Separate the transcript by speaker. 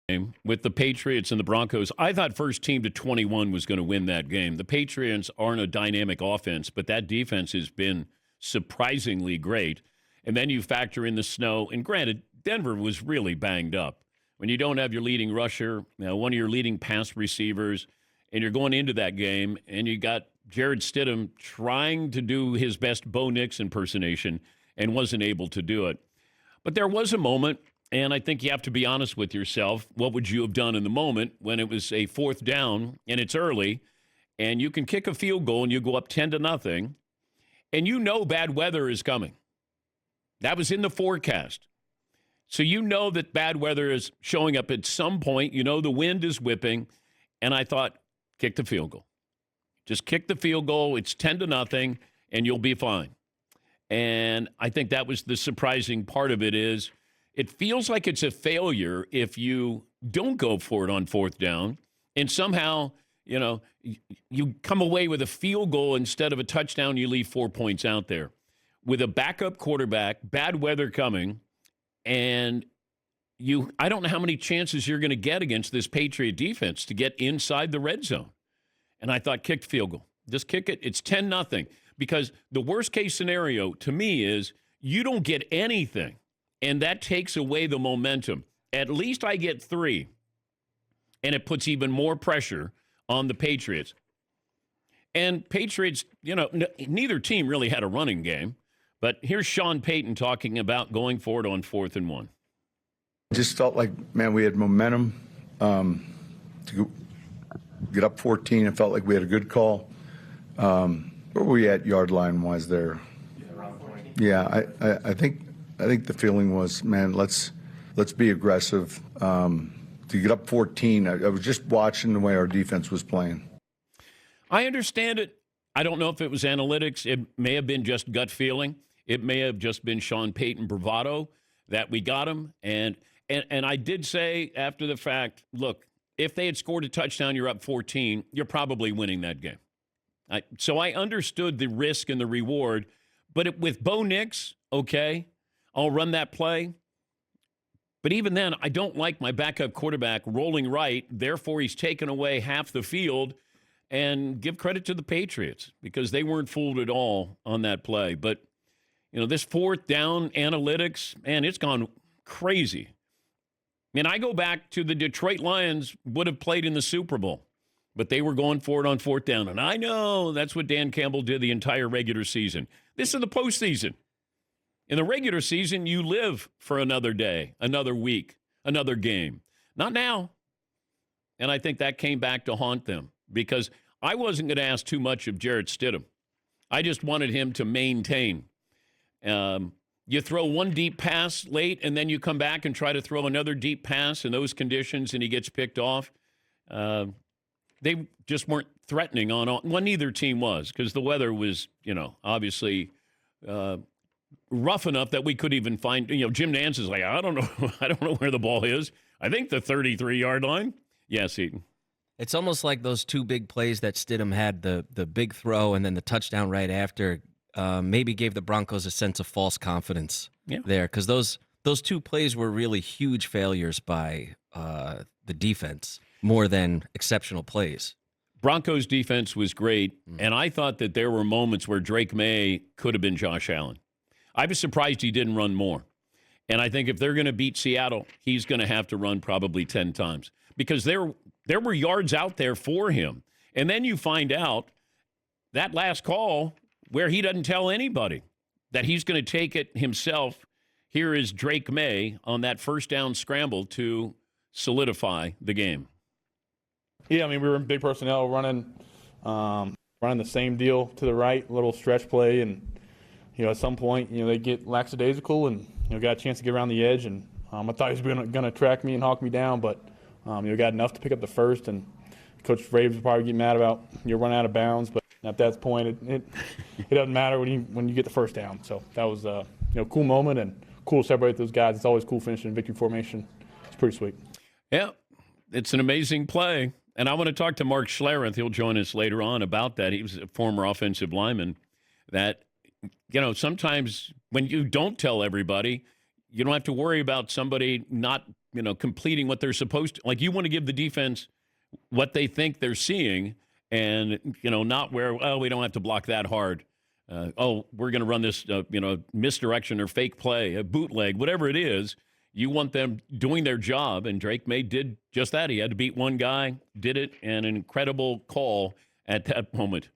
Speaker 1: game with the Patriots and the Broncos. I thought first team to 21 was going to win that game. The Patriots aren't a dynamic offense, but that defense has been surprisingly great. And then you factor in the snow. And granted, Denver was really banged up. When you don't have your leading rusher, one of your leading pass receivers, and you're going into that game, and you got Jared Stidham trying to do his best Bo Nix impersonation and wasn't able to do it. But there was a moment, and I think you have to be honest with yourself. What would you have done in the moment when it was a fourth down and it's early, and you can kick a field goal and you go up 10-0, and you know bad weather is coming? That was in the forecast. So you know that bad weather is showing up at some point. You know the wind is whipping. And I thought, kick the field goal. Just kick the field goal. It's 10-0, and you'll be fine. And I think that was the surprising part of it is it feels like it's a failure if you don't go for it on fourth down. And somehow, you come away with a field goal instead of a touchdown. You leave 4 points out there. With a backup quarterback, bad weather coming, and I don't know how many chances you're going to get against this Patriot defense to get inside the red zone. And I thought, kick field goal. Just kick it. It's 10-0. Because the worst-case scenario to me is you don't get anything, and that takes away the momentum. At least I get 3, and it puts even more pressure on the Patriots. And Patriots, neither team really had a running game. But here's Sean Payton talking about going forward on 4th and 1.
Speaker 2: I just felt like, man, we had momentum to get up 14. It felt like we had a good call. Where were we at yard line wise there?
Speaker 3: Yeah, around 20.
Speaker 2: Yeah, I think the feeling was, man, let's be aggressive. To get up 14, I was just watching the way our defense was playing.
Speaker 1: I understand it. I don't know if it was analytics. It may have been just gut feeling. It may have just been Sean Payton bravado that we got him. And I did say after the fact, look, if they had scored a touchdown, you're up 14, you're probably winning that game. So I understood the risk and the reward. But with Bo Nix, okay, I'll run that play. But even then, I don't like my backup quarterback rolling right. Therefore, he's taken away half the field. And give credit to the Patriots because they weren't fooled at all on that play. But, this fourth down analytics, man, it's gone crazy. And I go back to the Detroit Lions would have played in the Super Bowl, but they were going for it on fourth down. And I know that's what Dan Campbell did the entire regular season. This is the postseason. In the regular season, you live for another day, another week, another game. Not now. And I think that came back to haunt them. Because I wasn't going to ask too much of Jarrett Stidham. I just wanted him to maintain. You throw one deep pass late, and then you come back and try to throw another deep pass in those conditions, and he gets picked off. They just weren't threatening on all. Well, neither team was, because the weather was, obviously rough enough that we could even find. Jim Nance is like, I don't know where the ball is. I think the 33-yard line. Yes, Eaton.
Speaker 4: It's almost like those two big plays that Stidham had, the big throw and then the touchdown right after, maybe gave the Broncos a sense of false confidence there. Because those two plays were really huge failures by the defense more than exceptional plays.
Speaker 1: Broncos defense was great, and I thought that there were moments where Drake Maye could have been Josh Allen. I was surprised he didn't run more. And I think if they're going to beat Seattle, he's going to have to run probably 10 times. Because there were yards out there for him. And then you find out that last call where he doesn't tell anybody that he's going to take it himself. Here is Drake Maye on that first down scramble to solidify the game.
Speaker 3: Yeah, we were in big personnel running the same deal to the right, little stretch play. And, at some point, they get lackadaisical and, got a chance to get around the edge. And I thought he was going to track me and hawk me down, but got enough to pick up the first, and Coach Graves will probably get mad about running out of bounds. But at that point, it doesn't matter when you get the first down. So that was a cool moment and cool to separate those guys. It's always cool finishing in victory formation. It's pretty sweet.
Speaker 1: Yeah, it's an amazing play. And I want to talk to Mark Schlereth. He'll join us later on about that. He was a former offensive lineman. That sometimes when you don't tell everybody, you don't have to worry about somebody not completing what they're supposed to. Like, you want to give the defense what they think they're seeing, and not where, we don't have to block that hard. We're going to run this misdirection or fake play, a bootleg, whatever it is. You want them doing their job, and Drake Maye did just that. He had to beat one guy, did it, and an incredible call at that moment.